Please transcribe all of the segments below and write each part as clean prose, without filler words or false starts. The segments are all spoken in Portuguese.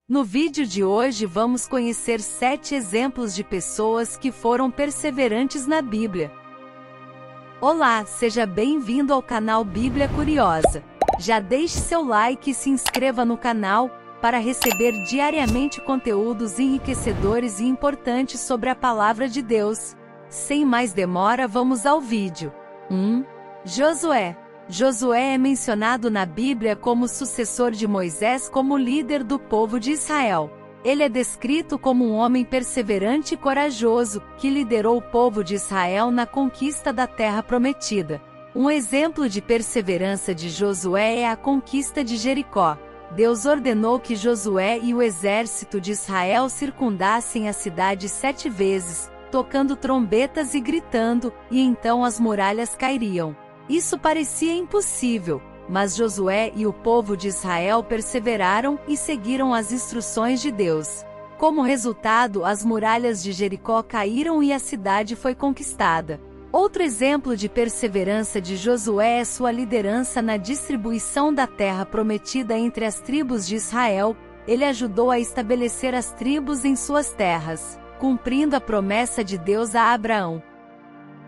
No vídeo de hoje vamos conhecer 7 exemplos de pessoas que foram perseverantes na Bíblia. Olá, seja bem-vindo ao canal Bíblia Curiosa. Já deixe seu like e se inscreva no canal, para receber diariamente conteúdos enriquecedores e importantes sobre a Palavra de Deus. Sem mais demora, vamos ao vídeo. 1. Josué. Josué é mencionado na Bíblia como sucessor de Moisés como líder do povo de Israel. Ele é descrito como um homem perseverante e corajoso, que liderou o povo de Israel na conquista da terra prometida. Um exemplo de perseverança de Josué é a conquista de Jericó. Deus ordenou que Josué e o exército de Israel circundassem a cidade 7 vezes, tocando trombetas e gritando, e então as muralhas cairiam. Isso parecia impossível, mas Josué e o povo de Israel perseveraram e seguiram as instruções de Deus. Como resultado, as muralhas de Jericó caíram e a cidade foi conquistada. Outro exemplo de perseverança de Josué é sua liderança na distribuição da terra prometida entre as tribos de Israel. Ele ajudou a estabelecer as tribos em suas terras, cumprindo a promessa de Deus a Abraão.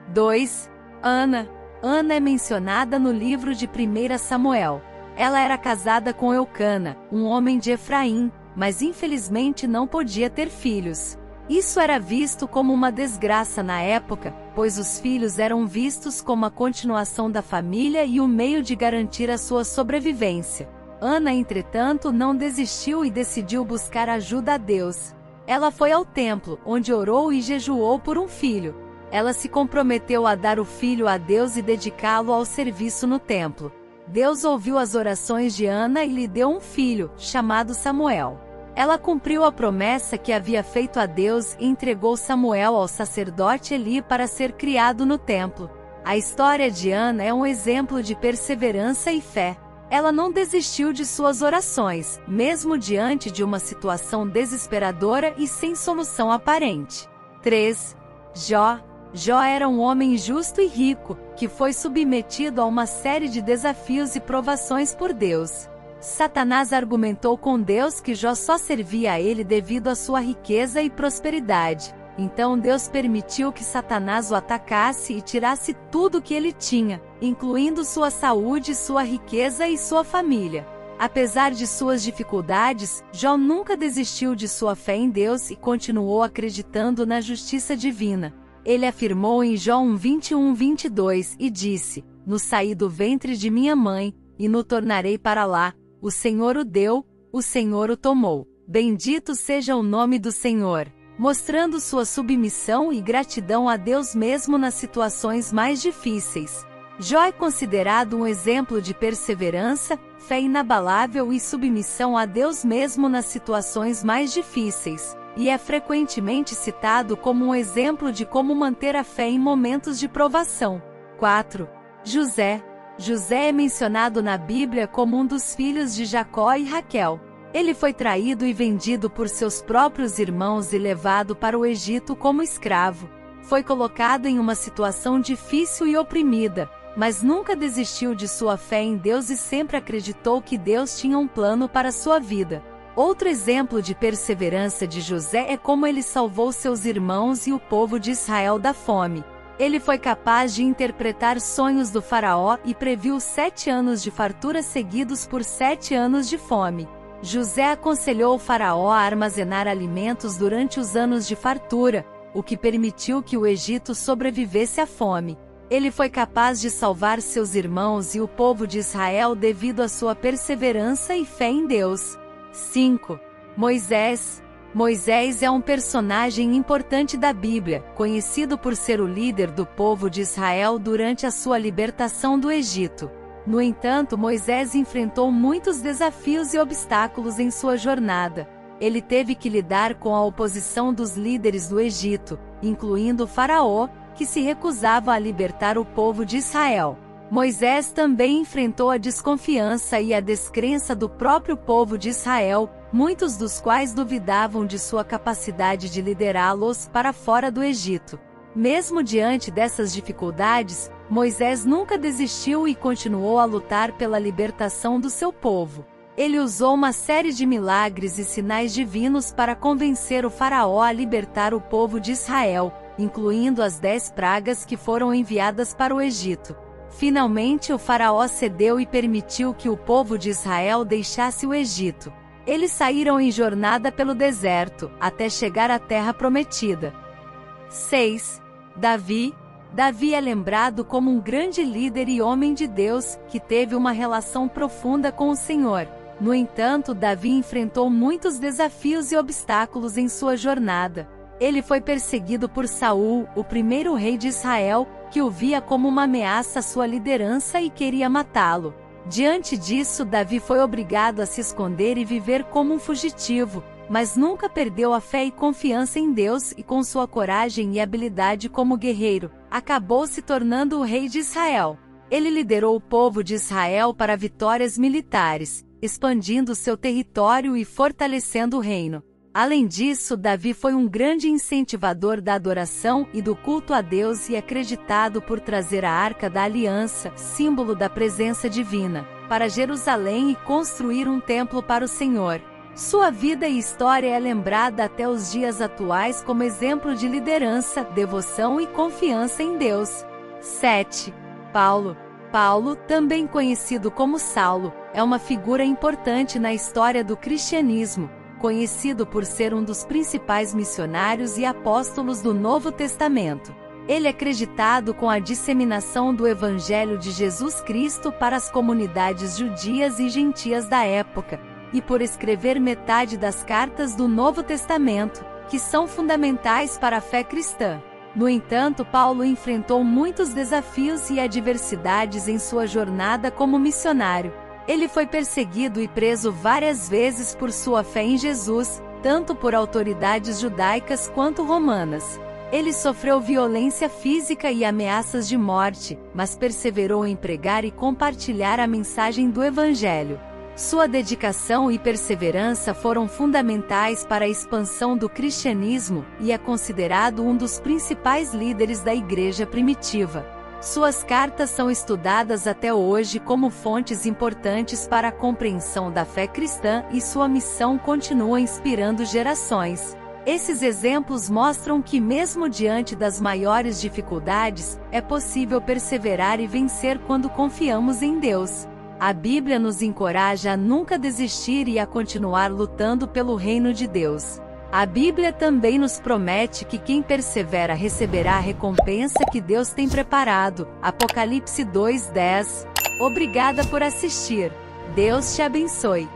2. Ana. Ana é mencionada no livro de 1 Samuel. Ela era casada com Eucana, um homem de Efraim, mas infelizmente não podia ter filhos. Isso era visto como uma desgraça na época, pois os filhos eram vistos como a continuação da família e o meio de garantir a sua sobrevivência. Ana, entretanto, não desistiu e decidiu buscar ajuda a Deus. Ela foi ao templo, onde orou e jejuou por um filho. Ela se comprometeu a dar o filho a Deus e dedicá-lo ao serviço no templo. Deus ouviu as orações de Ana e lhe deu um filho, chamado Samuel. Ela cumpriu a promessa que havia feito a Deus e entregou Samuel ao sacerdote Eli para ser criado no templo. A história de Ana é um exemplo de perseverança e fé. Ela não desistiu de suas orações, mesmo diante de uma situação desesperadora e sem solução aparente. 3. Jó. Jó era um homem justo e rico, que foi submetido a uma série de desafios e provações por Deus. Satanás argumentou com Deus que Jó só servia a ele devido à sua riqueza e prosperidade. Então Deus permitiu que Satanás o atacasse e tirasse tudo que ele tinha, incluindo sua saúde, sua riqueza e sua família. Apesar de suas dificuldades, Jó nunca desistiu de sua fé em Deus e continuou acreditando na justiça divina. Ele afirmou em Jó 1:21-22 e disse: "No saí do ventre de minha mãe, e no tornarei para lá. O Senhor o deu, o Senhor o tomou. Bendito seja o nome do Senhor", mostrando sua submissão e gratidão a Deus mesmo nas situações mais difíceis. Jó é considerado um exemplo de perseverança, fé inabalável e submissão a Deus mesmo nas situações mais difíceis, e é frequentemente citado como um exemplo de como manter a fé em momentos de provação. 4. José. José é mencionado na Bíblia como um dos filhos de Jacó e Raquel. Ele foi traído e vendido por seus próprios irmãos e levado para o Egito como escravo. Foi colocado em uma situação difícil e oprimida, mas nunca desistiu de sua fé em Deus e sempre acreditou que Deus tinha um plano para sua vida. Outro exemplo de perseverança de José é como ele salvou seus irmãos e o povo de Israel da fome. Ele foi capaz de interpretar sonhos do faraó e previu 7 anos de fartura seguidos por 7 anos de fome. José aconselhou o faraó a armazenar alimentos durante os anos de fartura, o que permitiu que o Egito sobrevivesse à fome. Ele foi capaz de salvar seus irmãos e o povo de Israel devido à sua perseverança e fé em Deus. 5. Moisés. Moisés é um personagem importante da Bíblia, conhecido por ser o líder do povo de Israel durante a sua libertação do Egito. No entanto, Moisés enfrentou muitos desafios e obstáculos em sua jornada. Ele teve que lidar com a oposição dos líderes do Egito, incluindo o faraó, que se recusava a libertar o povo de Israel. Moisés também enfrentou a desconfiança e a descrença do próprio povo de Israel, muitos dos quais duvidavam de sua capacidade de liderá-los para fora do Egito. Mesmo diante dessas dificuldades, Moisés nunca desistiu e continuou a lutar pela libertação do seu povo. Ele usou uma série de milagres e sinais divinos para convencer o faraó a libertar o povo de Israel, incluindo as 10 pragas que foram enviadas para o Egito. Finalmente o faraó cedeu e permitiu que o povo de Israel deixasse o Egito. Eles saíram em jornada pelo deserto, até chegar à terra prometida. 6. Davi. Davi é lembrado como um grande líder e homem de Deus, que teve uma relação profunda com o Senhor. No entanto, Davi enfrentou muitos desafios e obstáculos em sua jornada. Ele foi perseguido por Saul, o primeiro rei de Israel, que o via como uma ameaça à sua liderança e queria matá-lo. Diante disso, Davi foi obrigado a se esconder e viver como um fugitivo, mas nunca perdeu a fé e confiança em Deus, e com sua coragem e habilidade como guerreiro, acabou se tornando o rei de Israel. Ele liderou o povo de Israel para vitórias militares, expandindo seu território e fortalecendo o reino. Além disso, Davi foi um grande incentivador da adoração e do culto a Deus e é acreditado por trazer a Arca da Aliança, símbolo da presença divina, para Jerusalém e construir um templo para o Senhor. Sua vida e história é lembrada até os dias atuais como exemplo de liderança, devoção e confiança em Deus. 7. Paulo. Paulo, também conhecido como Saulo, é uma figura importante na história do cristianismo, conhecido por ser um dos principais missionários e apóstolos do Novo Testamento. Ele é acreditado com a disseminação do Evangelho de Jesus Cristo para as comunidades judias e gentias da época, e por escrever metade das cartas do Novo Testamento, que são fundamentais para a fé cristã. No entanto, Paulo enfrentou muitos desafios e adversidades em sua jornada como missionário. Ele foi perseguido e preso várias vezes por sua fé em Jesus, tanto por autoridades judaicas quanto romanas. Ele sofreu violência física e ameaças de morte, mas perseverou em pregar e compartilhar a mensagem do Evangelho. Sua dedicação e perseverança foram fundamentais para a expansão do cristianismo e é considerado um dos principais líderes da igreja primitiva. Suas cartas são estudadas até hoje como fontes importantes para a compreensão da fé cristã e sua missão continua inspirando gerações. Esses exemplos mostram que mesmo diante das maiores dificuldades, é possível perseverar e vencer quando confiamos em Deus. A Bíblia nos encoraja a nunca desistir e a continuar lutando pelo reino de Deus. A Bíblia também nos promete que quem persevera receberá a recompensa que Deus tem preparado. Apocalipse 2:10. Obrigada por assistir. Deus te abençoe.